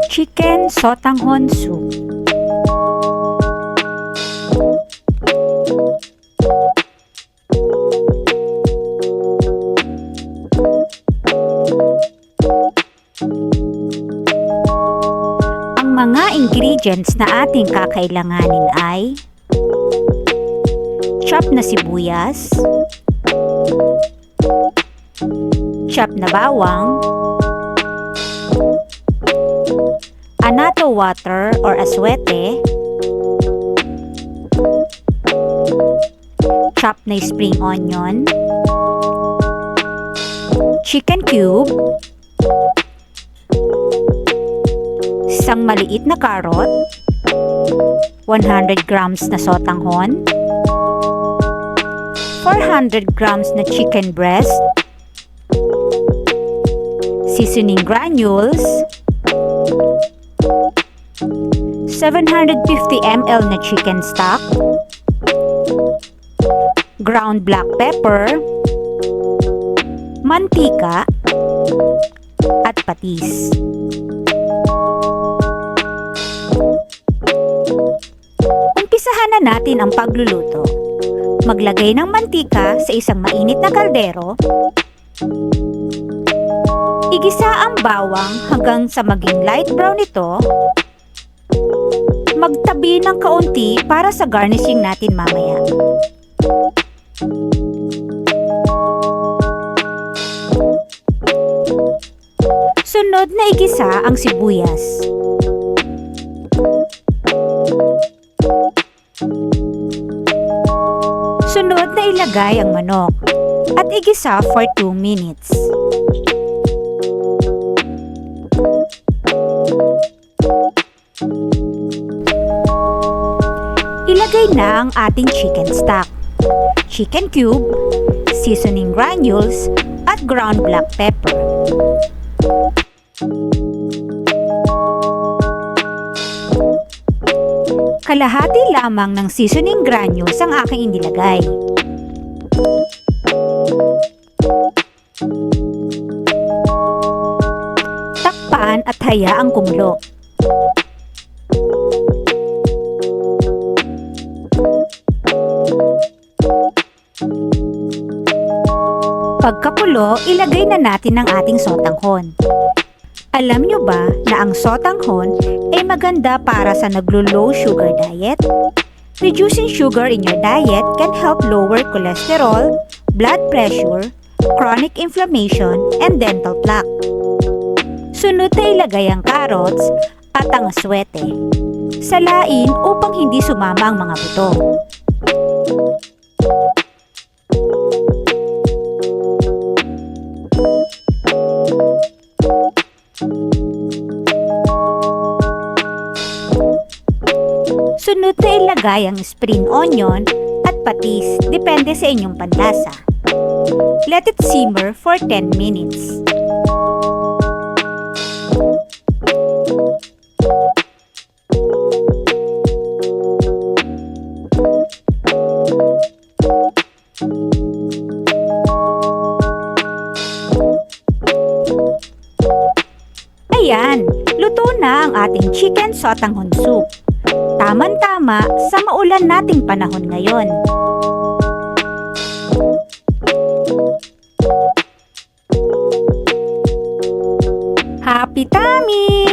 Chicken sotanghon soup. Ang mga ingredients na ating kakailanganin ay chop na sibuyas, chop na bawang, anato water or aswete, chop na spring onion, chicken cube, isang maliit na carrot, 100 grams na sotanghon, 400 grams na chicken breast, seasoning granules, 750 ml na chicken stock, ground black pepper, mantika, at patis. Umpisahan na natin ang pagluluto. Maglagay ng mantika sa isang mainit na kaldero. Igisa ang bawang hanggang sa maging light brown ito. Magtabi ng kaunti para sa garnishing natin mamaya. Sunod na igisa ang sibuyas. Sunod na ilagay ang manok at igisa for 2 minutes. Ilagay na ang ating chicken stock, chicken cube, seasoning granules, at ground black pepper. Kalahati lamang ng seasoning granules ang aking inilagay. Takpan at hayaang kumulo. Pagkakulo, ilagay na natin ang ating sotanghon. Alam nyo ba na ang sotanghon ay maganda para sa naglo-low sugar diet? Reducing sugar in your diet can help lower cholesterol, blood pressure, chronic inflammation, and dental plaque. Sunod na ilagay ang carrots at ang aswete. Salain upang hindi sumama ang mga buto. Sunod na ilagay ang spring onion at patis, depende sa inyong panlasa. Let it simmer for 10 minutes. Ayan, luto na ang ating chicken sotanghon soup. Taman-tama sa maulan nating panahon ngayon. Happy tummy!